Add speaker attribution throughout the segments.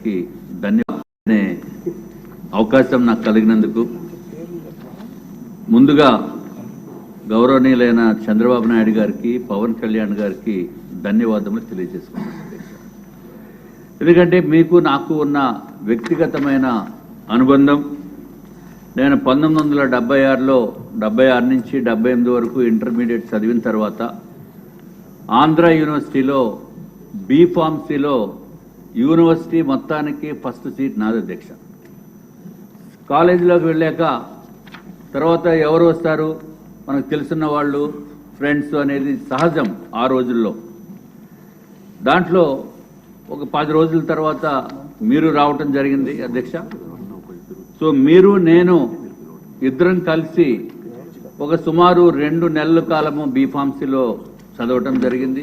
Speaker 1: గారికి ధన్యవాదాలు అవకాశం నాకు కలిగినందుకు. ముందుగా గౌరవనీయులైన చంద్రబాబు నాయుడు గారికి, పవన్ కళ్యాణ్ గారికి ధన్యవాదములు తెలియజేసుకున్నాను. ఎందుకంటే మీకు నాకు ఉన్న వ్యక్తిగతమైన అనుబంధం, నేను 1976లో 76 నుంచి 78 వరకు ఇంటర్మీడియట్ చదివిన తర్వాత ఆంధ్ర యూనివర్సిటీలో బీఫార్మసీలో యూనివర్సిటీ మొత్తానికి ఫస్ట్ సీట్ నాది అధ్యక్ష. కాలేజీలోకి వెళ్ళాక తర్వాత ఎవరు వస్తారు, మనకు తెలుసున్న వాళ్ళు, ఫ్రెండ్స్ అనేది సహజం ఆ రోజుల్లో. దాంట్లో ఒక 10 రోజుల తర్వాత మీరు రావటం జరిగింది అధ్యక్ష. సో మీరు నేను ఇద్దరం కలిసి ఒక సుమారు 2 నెలల కాలము బీఫార్మసీలో చదవటం జరిగింది,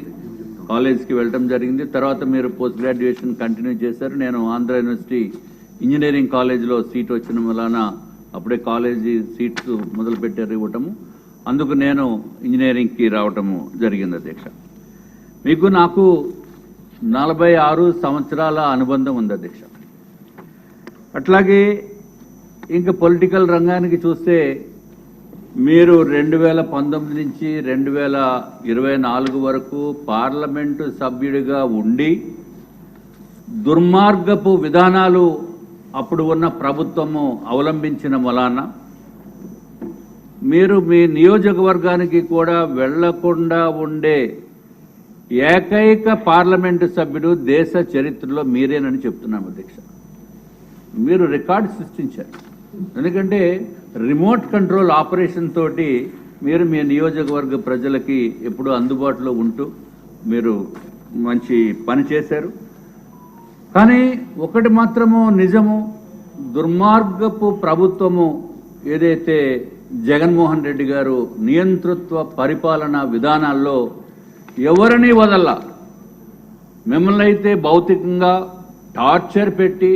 Speaker 1: కాలేజ్కి వెళ్ళటం జరిగింది. తర్వాత మీరు పోస్ట్ గ్రాడ్యుయేషన్ కంటిన్యూ చేశారు. నేను ఆంధ్ర యూనివర్సిటీ ఇంజనీరింగ్ కాలేజీలో సీట్ వచ్చిన వలన అప్పుడే కాలేజీ సీట్స్ మొదలుపెట్టారు ఇవ్వటము, అందుకు నేను ఇంజనీరింగ్కి రావటము జరిగింది అధ్యక్ష. మీకు నాకు 46 సంవత్సరాల అనుబంధం ఉంది అధ్యక్ష. అట్లాగే ఇంకా పొలిటికల్ రంగానికి చూస్తే మీరు 2019 నుంచి 2024 వరకు పార్లమెంటు సభ్యుడిగా ఉండి దుర్మార్గపు విధానాలు అప్పుడు ఉన్న ప్రభుత్వము అవలంబించిన వలన మీరు మీ నియోజకవర్గానికి కూడా వెళ్లకుండా ఉండే ఏకైక పార్లమెంటు సభ్యుడు దేశ చరిత్రలో మీరేనని చెప్తున్నాం అధ్యక్ష. మీరు రికార్డు సృష్టించారు. ఎందుకంటే రిమోట్ కంట్రోల్ ఆపరేషన్ తోటి మీరు మీ నియోజకవర్గ ప్రజలకి ఎప్పుడూ అందుబాటులో ఉంటూ మీరు మంచి పని చేశారు. కానీ ఒకటి మాత్రము నిజము, దుర్మార్గపు ప్రభుత్వము ఏదైతే జగన్మోహన్ రెడ్డి గారు నియంతృత్వ పరిపాలన విధానాల్లో ఎవరిని వదల, మిమ్మల్ని అయితే భౌతికంగా టార్చర్ పెట్టి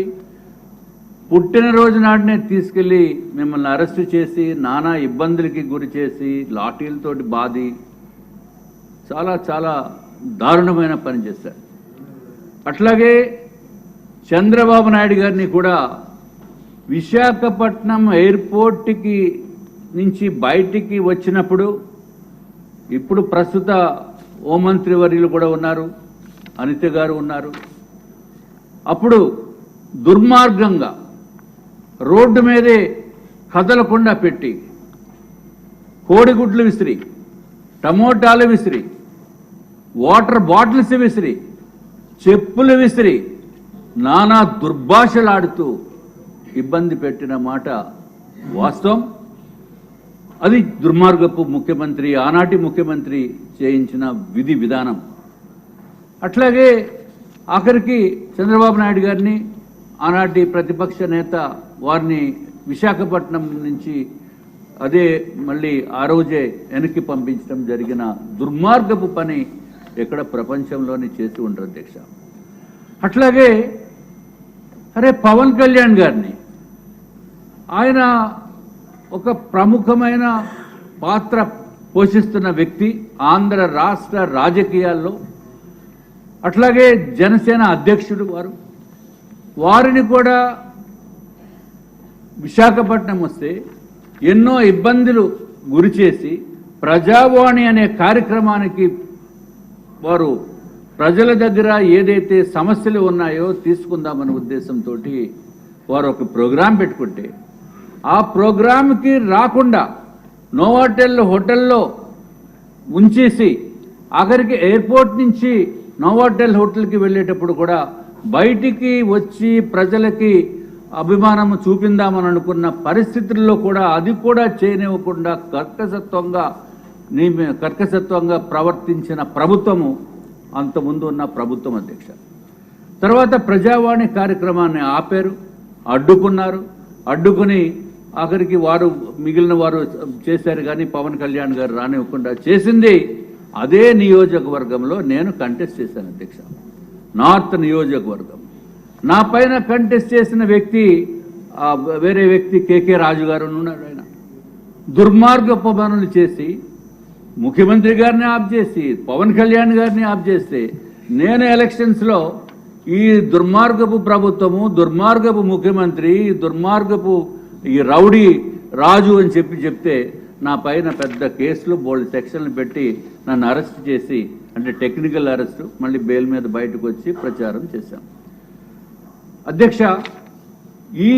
Speaker 1: పుట్టినరోజు నాటినే తీసుకెళ్లి మిమ్మల్ని అరెస్టు చేసి నానా ఇబ్బందులకి గురి చేసి లాఠీలతోటి బాది చాలా చాలా దారుణమైన పని చేశారు. అట్లాగే చంద్రబాబు నాయుడు గారిని కూడా విశాఖపట్నం ఎయిర్పోర్ట్కి నుంచి బయటికి వచ్చినప్పుడు, ఇప్పుడు ప్రస్తుత హోంమంత్రి వర్యులు కూడా ఉన్నారు, అనిత గారు ఉన్నారు, అప్పుడు దుర్మార్గంగా రోడ్డు మీదే కదలకుండా పెట్టి కోడిగుడ్లు విసిరి, టమోటాలు విసిరి, వాటర్ బాటిల్స్ విసిరి, చెప్పులు విసిరి నానా దుర్భాషలాడుతూ ఇబ్బంది పెట్టిన మాట వాస్తవం. అది దుర్మార్గపు ముఖ్యమంత్రి, ఆనాటి ముఖ్యమంత్రి చేయించిన విధి విధానం. అట్లాగే ఆఖరికి చంద్రబాబు నాయుడు గారిని, ఆనాటి ప్రతిపక్ష నేత వారిని విశాఖపట్నం నుంచి అదే మళ్ళీ ఆ రోజే వెనక్కి పంపించడం జరిగిన దుర్మార్గపు పని ఎక్కడ ప్రపంచంలోనే చేసి ఉండరు అధ్యక్ష. అట్లాగే పవన్ కళ్యాణ్ గారిని, ఆయన ఒక ప్రముఖమైన పాత్ర పోషిస్తున్న వ్యక్తి ఆంధ్ర రాష్ట్ర రాజకీయాల్లో. అట్లాగే జనసేన అధ్యక్షుడు వారిని కూడా విశాఖపట్నం వస్తే ఎన్నో ఇబ్బందులు గురిచేసి ప్రజావాణి అనే కార్యక్రమానికి వారు ప్రజల దగ్గర ఏదైతే సమస్యలు ఉన్నాయో తీసుకుందామనే ఉద్దేశంతో వారు ఒక ప్రోగ్రాం పెట్టుకుంటే ఆ ప్రోగ్రాంకి రాకుండా నోవాటెల్ హోటల్లో ఉంచేసి ఆఖరికి ఎయిర్పోర్ట్ నుంచి నోవాటెల్ హోటల్కి వెళ్ళేటప్పుడు కూడా బయటికి వచ్చి ప్రజలకి అభిమానం చూపిందామని అనుకున్న పరిస్థితుల్లో కూడా అది కూడా చేయనివ్వకుండా కర్కశత్వంగా ప్రవర్తించిన ప్రభుత్వము అంతకుముందు ఉన్న ప్రభుత్వం అధ్యక్ష. తర్వాత ప్రజావాణి కార్యక్రమాన్ని ఆపారు, అడ్డుకున్నారు. అడ్డుకుని ఆఖరికి వారు మిగిలిన వారు చేశారు, కానీ పవన్ కళ్యాణ్ గారు రానివ్వకుండా చేసింది అదే నియోజకవర్గంలో నేను కంటెస్ట్ చేశాను అధ్యక్ష. నార్త్ నియోజకవర్గం నా పైన కంటెస్ట్ చేసిన వ్యక్తి వేరే వ్యక్తి కేకే రాజు గారు ఉన్నారు. ఆయన దుర్మార్గపు పనులు చేసి ముఖ్యమంత్రి గారిని ఆప్ చేసి పవన్ కళ్యాణ్ గారిని ఆప్ చేస్తే నేను ఎలక్షన్స్లో ఈ దుర్మార్గపు ప్రభుత్వము, దుర్మార్గపు ముఖ్యమంత్రి, ఈ రౌడీ రాజు అని చెప్తే నా పైన పెద్ద కేసులు బోల్డ్ సెక్షన్లు పెట్టి నన్ను అరెస్ట్ చేసి, అంటే టెక్నికల్ అరెస్ట్, మళ్ళీ బెయిల్ మీద బయటకు వచ్చి ప్రచారం చేశాం. అధ్యక్ష, ఈ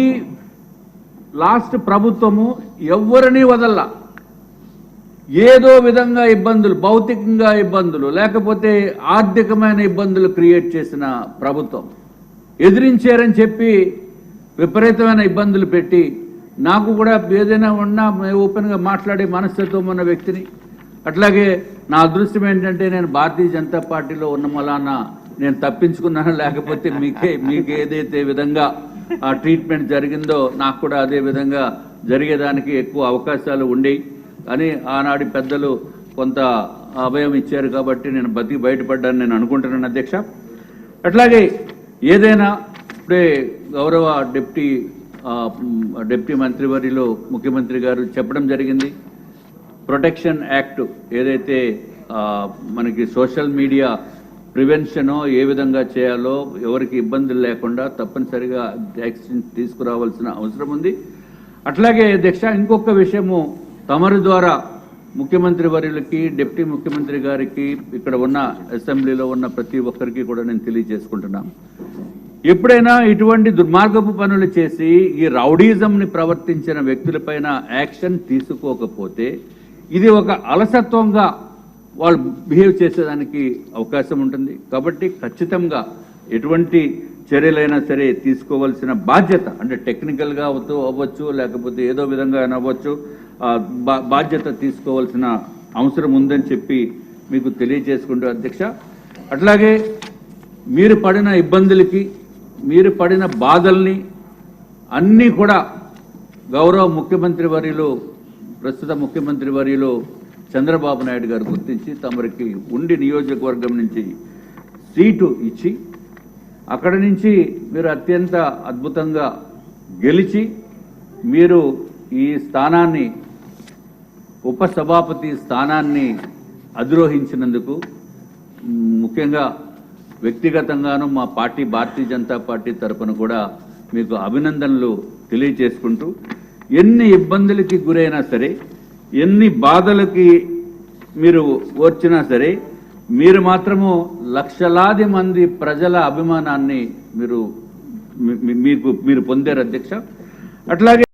Speaker 1: లాస్ట్ ప్రభుత్వము ఎవరిని వదల్లా. ఏదో విధంగా ఇబ్బందులు, భౌతికంగా ఇబ్బందులు, లేకపోతే ఆర్థికమైన ఇబ్బందులు క్రియేట్ చేసిన ప్రభుత్వం. ఎదిరించారని చెప్పి విపరీతమైన ఇబ్బందులు పెట్టి, నాకు కూడా ఏదైనా ఉన్నా ఓపెన్గా మాట్లాడే మనస్తత్వం ఉన్న వ్యక్తిని. అట్లాగే నా అదృష్టం ఏంటంటే నేను భారతీయ జనతా పార్టీలో ఉన్న మలానా నేను తప్పించుకున్నాను, లేకపోతే మీకు ఏదైతే విధంగా ఆ ట్రీట్మెంట్ జరిగిందో నాకు కూడా అదే విధంగా జరిగేదానికి ఎక్కువ అవకాశాలు ఉండేవి. అని ఆనాటి పెద్దలు కొంత అభయం ఇచ్చారు కాబట్టి నేను బయటపడ్డాను నేను అనుకుంటున్నాను అధ్యక్ష. అట్లాగే ఏదైనా ఇప్పుడే గౌరవ డిప్టీ మంత్రివర్యులు ముఖ్యమంత్రి గారు చెప్పడం జరిగింది. ప్రొటెక్షన్ యాక్ట్ ఏదైతే మనకి సోషల్ మీడియా ప్రివెన్షనో ఏ విధంగా చేయాలో, ఎవరికి ఇబ్బందులు లేకుండా తప్పనిసరిగా యాక్షన్ తీసుకురావాల్సిన అవసరం ఉంది. అట్లాగే అధ్యక్ష, ఇంకొక విషయము తమరి ద్వారా ముఖ్యమంత్రి వర్యులకి, డిప్టీ ముఖ్యమంత్రి గారికి, ఇక్కడ ఉన్న అసెంబ్లీలో ఉన్న ప్రతి ఒక్కరికి కూడా నేను తెలియజేసుకుంటున్నాను. ఎప్పుడైనా ఇటువంటి దుర్మార్గపు పనులు చేసి ఈ రౌడీజంని ప్రవర్తించిన వ్యక్తులపైన యాక్షన్ తీసుకోకపోతే ఇది ఒక అలసత్వంగా వాళ్ళు బిహేవ్ చేసేదానికి అవకాశం ఉంటుంది. కాబట్టి ఖచ్చితంగా ఎటువంటి చర్యలైనా సరే తీసుకోవాల్సిన బాధ్యత, అంటే టెక్నికల్గా అవ్వచ్చు, లేకపోతే ఏదో విధంగా అవ్వచ్చు, బాధ్యత తీసుకోవాల్సిన అవసరం ఉందని చెప్పి మీకు తెలియజేసుకుంటూ అధ్యక్ష. అట్లాగే మీరు పడిన ఇబ్బందులకి, మీరు పడిన బాధల్ని అన్నీ కూడా గౌరవ ముఖ్యమంత్రి వర్యులు, ప్రస్తుత ముఖ్యమంత్రి వర్యులు చంద్రబాబు నాయుడు గారు గుర్తించి తమరికి ఉండి నియోజకవర్గం నుంచి సీటు ఇచ్చి, అక్కడి నుంచి మీరు అత్యంత అద్భుతంగా గెలిచి మీరు ఈ స్థానాన్ని, ఉపసభాపతి స్థానాన్ని అధిరోహించినందుకు ముఖ్యంగా వ్యక్తిగతంగాను మా పార్టీ, భారతీయ జనతా పార్టీ తరఫున కూడా మీకు అభినందనలు తెలియజేసుకుంటూ, ఎన్ని ఇబ్బందులకి గురైనా సరే, ఎన్ని బాధలకి మీరు ఓర్చినా సరే, మీరు మాత్రము లక్షలాది మంది ప్రజల అభిమానాన్ని మీరు పొందారు అధ్యక్ష. అట్లాగే